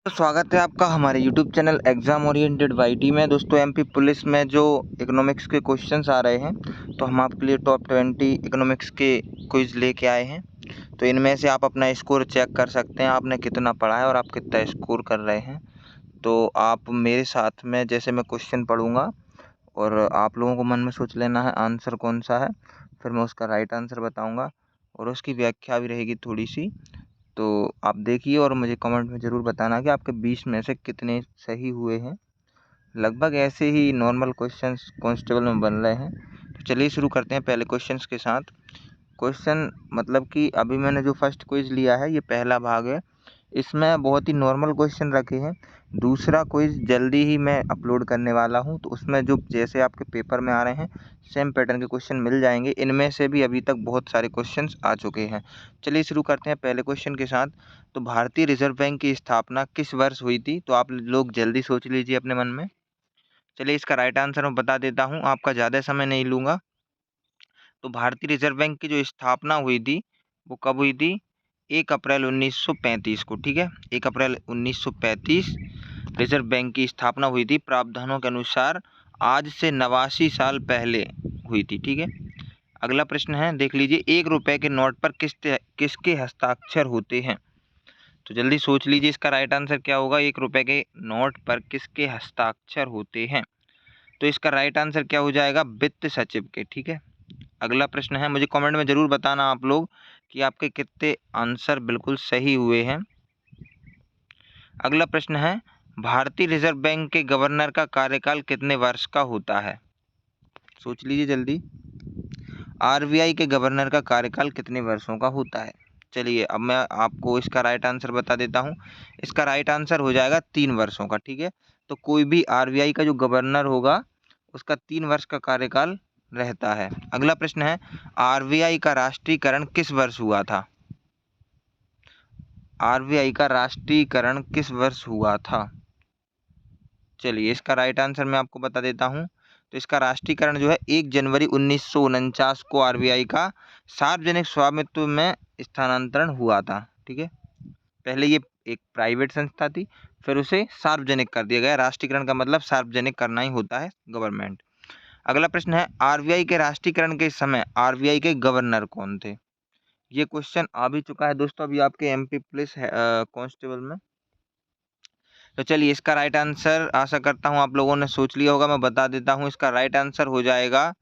तो स्वागत है आपका हमारे YouTube channel exam oriented YT में। दोस्तों एमपी पुलिस में जो इकोनॉमिक्स के क्वेश्चंस आ रहे हैं, तो हम आपके लिए टॉप 20 इकोनॉमिक्स के क्विज़ लेके आए हैं। तो इनमें से आप अपना स्कोर चेक कर सकते हैं, आपने कितना पढ़ा है और आप कितना स्कोर कर रहे हैं। तो आप मेरे साथ में जैसे मैं क्वेश्चन पढ़ूँगा और आप लोगों को मन में सोच लेना है आंसर कौन सा है, फिर मैं उसका राइट आंसर बताऊँगा और उसकी व्याख्या भी रहेगी थोड़ी सी। तो आप देखिए और मुझे कमेंट में ज़रूर बताना कि आपके 20 में से कितने सही हुए हैं। लगभग ऐसे ही नॉर्मल क्वेश्चंस कांस्टेबल में बन रहे हैं। तो चलिए शुरू करते हैं पहले क्वेश्चंस के साथ। क्वेश्चन मतलब कि अभी मैंने जो फर्स्ट क्विज़ लिया है ये पहला भाग है। इसमें बहुत ही नॉर्मल क्वेश्चन रखे हैं। दूसरा क्विज़ जल्दी ही मैं अपलोड करने वाला हूँ, तो उसमें जो जैसे आपके पेपर में आ रहे हैं सेम पैटर्न के क्वेश्चन मिल जाएंगे। इनमें से भी अभी तक बहुत सारे क्वेश्चंस आ चुके हैं। चलिए शुरू करते हैं पहले क्वेश्चन के साथ। तो भारतीय रिजर्व बैंक की स्थापना किस वर्ष हुई थी? तो आप लोग जल्दी सोच लीजिए अपने मन में। चलिए इसका राइट आंसर मैं बता देता हूँ, आपका ज़्यादा समय नहीं लूँगा। तो भारतीय रिजर्व बैंक की जो स्थापना हुई थी वो कब हुई थी? 1 अप्रैल 1935 को। ठीक है, 1 अप्रैल 1935 रिजर्व बैंक की स्थापना हुई थी। प्रावधानों के अनुसार आज से 89 साल पहले हुई थी। ठीक है, अगला प्रश्न है, देख लीजिए, 1 रुपए के नोट पर किसके हस्ताक्षर होते हैं? तो जल्दी सोच लीजिए इसका राइट आंसर क्या होगा। 1 रुपए के नोट पर किसके हस्ताक्षर होते हैं? तो इसका राइट आंसर क्या हो जाएगा? वित्त सचिव के। ठीक है, अगला प्रश्न है, मुझे कमेंट में ज़रूर बताना आप लोग कि आपके कितने आंसर बिल्कुल सही हुए हैं। अगला प्रश्न है, भारतीय रिजर्व बैंक के गवर्नर का कार्यकाल कितने वर्ष का होता है? सोच लीजिए जल्दी। आरबीआई के गवर्नर का कार्यकाल कितने वर्षों का होता है? चलिए अब मैं आपको इसका राइट आंसर बता देता हूँ। इसका राइट आंसर हो जाएगा 3 वर्षों का। ठीक है, तो कोई भी आरबीआई का जो गवर्नर होगा उसका 3 वर्ष का कार्यकाल रहता है। अगला प्रश्न है, आरबीआई का राष्ट्रीयकरण किस वर्ष हुआ था? आरबीआई का राष्ट्रीयकरण किस वर्ष हुआ था? चलिए इसका राइट आंसर मैं आपको बता देता हूँ। तो इसका राष्ट्रीयकरण जो है 1 जनवरी 1949 को आरबीआई का सार्वजनिक स्वामित्व में स्थानांतरण हुआ था। ठीक है, पहले ये एक प्राइवेट संस्था थी, फिर उसे सार्वजनिक कर दिया गया। राष्ट्रीयकरण का मतलब सार्वजनिक करना ही होता है, गवर्नमेंट। अगला प्रश्न है, आरबीआई के राष्ट्रीयकरण के समय आरबीआई के गवर्नर कौन थे? ये क्वेश्चन आ भी चुका है दोस्तों अभी आपके एमपी पुलिस कांस्टेबल में। तो चलिए इसका राइट आंसर आशा करता हूँ आप लोगों ने सोच लिया होगा, मैं बता देता हूँ। इसका राइट आंसर हो जाएगा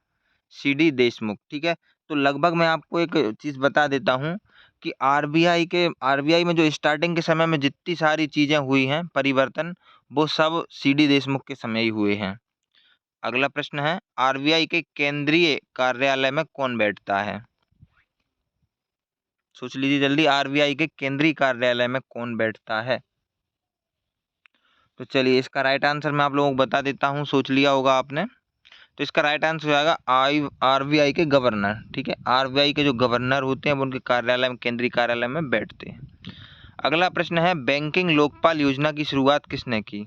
सीडी देशमुख। ठीक है, तो लगभग मैं आपको एक चीज़ बता देता हूँ कि आरबीआई में जो स्टार्टिंग के समय में जितनी सारी चीज़ें हुई हैं परिवर्तन, वो सब सीडी देशमुख के समय ही हुए हैं। अगला प्रश्न है, आरबीआई के केंद्रीय कार्यालय में कौन बैठता है? सोच लीजिए जल्दी, आरबीआई के केंद्रीय कार्यालय में कौन बैठता है? तो चलिए इसका राइट आंसर मैं आप लोगों को बता देता हूँ, सोच लिया होगा आपने। तो इसका राइट आंसर हो जाएगा आरबीआई के गवर्नर। ठीक है, आरबीआई के जो गवर्नर होते हैं वो उनके कार्यालय में, केंद्रीय कार्यालय में बैठते हैं। अगला प्रश्न है, बैंकिंग लोकपाल योजना की शुरुआत किसने की?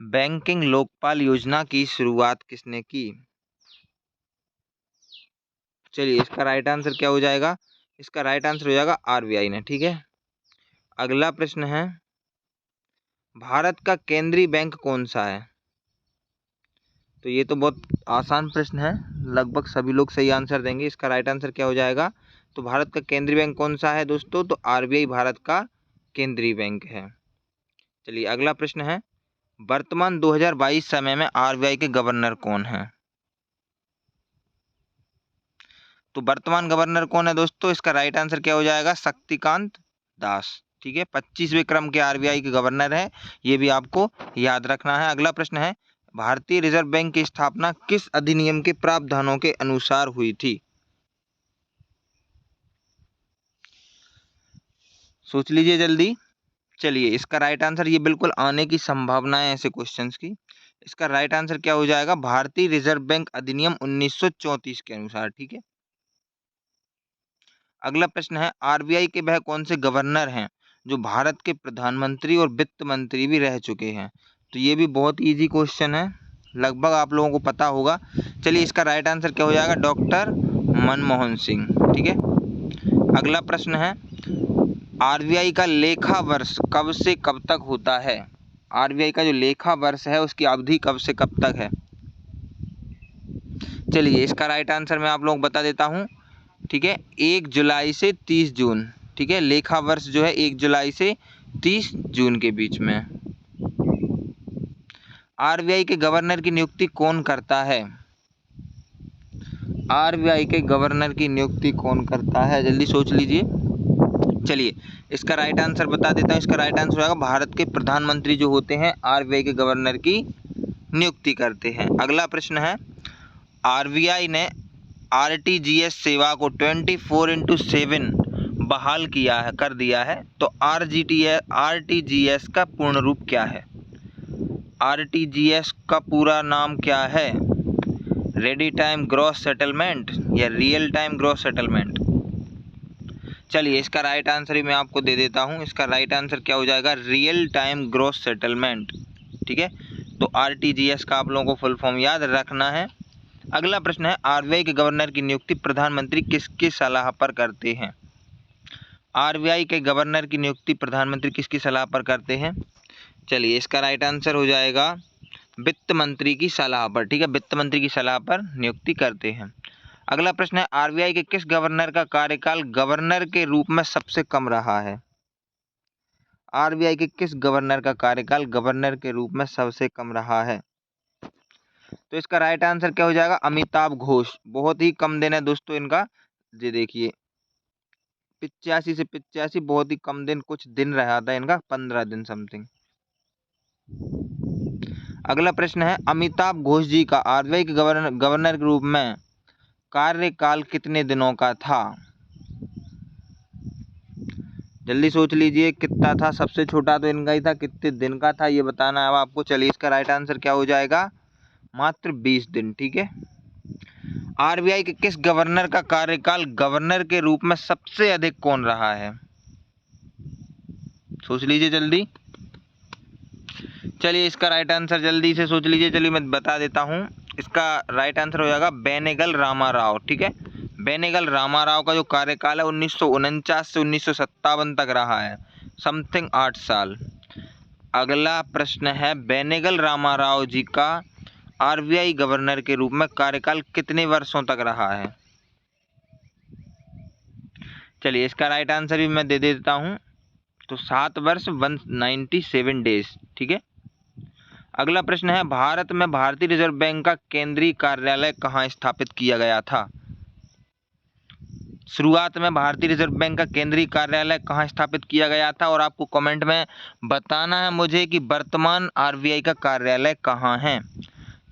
बैंकिंग लोकपाल योजना की शुरुआत किसने की? चलिए इसका राइट आंसर क्या हो जाएगा? इसका राइट आंसर हो जाएगा आरबीआई ने। ठीक है, अगला प्रश्न है, भारत का केंद्रीय बैंक कौन सा है? तो ये तो बहुत आसान प्रश्न है, लगभग सभी लोग सही आंसर देंगे। इसका राइट आंसर क्या हो जाएगा? तो भारत का केंद्रीय बैंक कौन सा है दोस्तों? तो आरबीआई भारत का केंद्रीय बैंक है। चलिए अगला प्रश्न है, वर्तमान 2022 समय में आरबीआई के गवर्नर कौन हैं? तो वर्तमान गवर्नर कौन है दोस्तों? इसका राइट आंसर क्या हो जाएगा? शक्तिकांत दास। ठीक है, 25वें क्रम के आरबीआई के गवर्नर है, ये भी आपको याद रखना है। अगला प्रश्न है, भारतीय रिजर्व बैंक की स्थापना किस अधिनियम के प्रावधानों के अनुसार हुई थी? सोच लीजिए जल्दी। चलिए इसका राइट आंसर, ये बिल्कुल आने की संभावना है ऐसे क्वेश्चंस की। इसका राइट आंसर क्या हो जाएगा? भारतीय रिजर्व बैंक अधिनियम 1934 के अनुसार। ठीक है, अगला प्रश्न है, आरबीआई के वह कौन से गवर्नर हैं जो भारत के प्रधानमंत्री और वित्त मंत्री भी रह चुके हैं? तो ये भी बहुत इजी क्वेश्चन है, लगभग आप लोगों को पता होगा। चलिए इसका राइट आंसर क्या हो जाएगा? डॉक्टर मनमोहन सिंह। ठीक है, अगला प्रश्न है, आरबीआई का लेखा वर्ष कब से कब तक होता है? आरबीआई का जो लेखा वर्ष है उसकी अवधि कब से कब तक है? चलिए इसका राइट आंसर मैं आप लोगों को बता देता हूँ। ठीक है, 1 जुलाई से 30 जून। ठीक है, लेखा वर्ष जो है 1 जुलाई से 30 जून के बीच में। आरबीआई के गवर्नर की नियुक्ति कौन करता है? आरबीआई के गवर्नर की नियुक्ति कौन करता है? जल्दी सोच लीजिए। चलिए इसका राइट आंसर बता देता हूँ। इसका राइट आंसर होगा भारत के प्रधानमंत्री जो होते हैं आरबीआई के गवर्नर की नियुक्ति करते हैं। अगला प्रश्न है, आरबीआई ने आरटीजीएस सेवा को 24/7 बहाल किया है, कर दिया है, तो आरटीजीएस का पूर्ण रूप क्या है? आरटीजीएस का पूरा नाम क्या है? रेडी टाइम ग्रॉस सेटलमेंट या रियल टाइम ग्रॉस सेटलमेंट? चलिए इसका राइट आंसर ही मैं आपको दे देता हूँ। इसका राइट आंसर क्या हो जाएगा? Real time gross settlement. ठीक है, तो आरटीजीएस का आप लोगों को फुल फॉर्म याद रखना है। अगला प्रश्न है, आरबीआई के गवर्नर की नियुक्ति प्रधानमंत्री किसकी सलाह पर करते हैं? आरबीआई के गवर्नर की नियुक्ति प्रधानमंत्री किसकी सलाह पर करते हैं? चलिए इसका राइट आंसर हो जाएगा वित्त मंत्री की सलाह पर। ठीक है, वित्त मंत्री की सलाह पर नियुक्ति करते हैं। अगला प्रश्न है, आरबीआई के किस गवर्नर का कार्यकाल गवर्नर के रूप में सबसे कम रहा है? आरबीआई के किस गवर्नर का कार्यकाल गवर्नर के रूप में सबसे कम रहा है? तो इसका राइट आंसर क्या हो जाएगा? अमिताभ घोष। बहुत ही कम दिन है दोस्तों इनका। ये देखिए 85 से 85, बहुत ही कम दिन, कुछ दिन रहा था इनका, 15 दिन समथिंग। अगला प्रश्न है, अमिताभ घोष जी का आरबीआई के गवर्नर के रूप में कार्यकाल कितने दिनों का था? जल्दी सोच लीजिए कितना था। सबसे छोटा तो इनका ही था, कितने दिन का था ये बताना है अब आपको। चलिए इसका राइट आंसर क्या हो जाएगा? मात्र 20 दिन। ठीक है, आरबीआई के किस गवर्नर का कार्यकाल गवर्नर के रूप में सबसे अधिक कौन रहा है? सोच लीजिए जल्दी। चलिए इसका राइट आंसर जल्दी से सोच लीजिए। चलिए मैं बता देता हूँ। इसका राइट आंसर हो जाएगा बेनेगल रामाराव। ठीक है, बेनेगल रामाराव का जो कार्यकाल है 1949 से 1957 तक रहा है, समथिंग 8 साल। अगला प्रश्न है, बेनेगल रामाराव जी का आरबीआई गवर्नर के रूप में कार्यकाल कितने वर्षों तक रहा है? चलिए इसका राइट आंसर भी मैं दे देता हूँ, तो 7 वर्ष 197 डेज। ठीक है, अगला प्रश्न है, भारत में भारतीय रिजर्व बैंक का केंद्रीय कार्यालय कहाँ स्थापित किया गया था? शुरुआत में भारतीय रिजर्व बैंक का केंद्रीय कार्यालय कहाँ स्थापित किया गया था? और आपको कमेंट में बताना है मुझे कि वर्तमान आरबीआई का कार्यालय कहाँ है।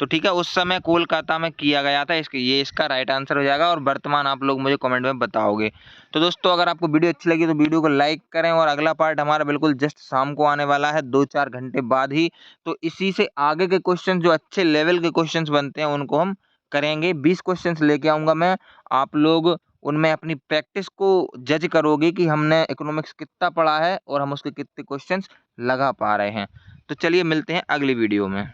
तो ठीक है, उस समय कोलकाता में किया गया था। ये इसका राइट आंसर हो जाएगा, और वर्तमान आप लोग मुझे कमेंट में बताओगे। तो दोस्तों अगर आपको वीडियो अच्छी लगी तो वीडियो को लाइक करें, और अगला पार्ट हमारा बिल्कुल जस्ट शाम को आने वाला है, 2-4 घंटे बाद ही। तो इसी से आगे के क्वेश्चन, जो अच्छे लेवल के क्वेश्चन बनते हैं, उनको हम करेंगे। 20 क्वेश्चन लेके आऊँगा मैं। आप लोग उनमें अपनी प्रैक्टिस को जज करोगे कि हमने इकोनॉमिक्स कितना पढ़ा है और हम उसके कितने क्वेश्चन लगा पा रहे हैं। तो चलिए मिलते हैं अगली वीडियो में।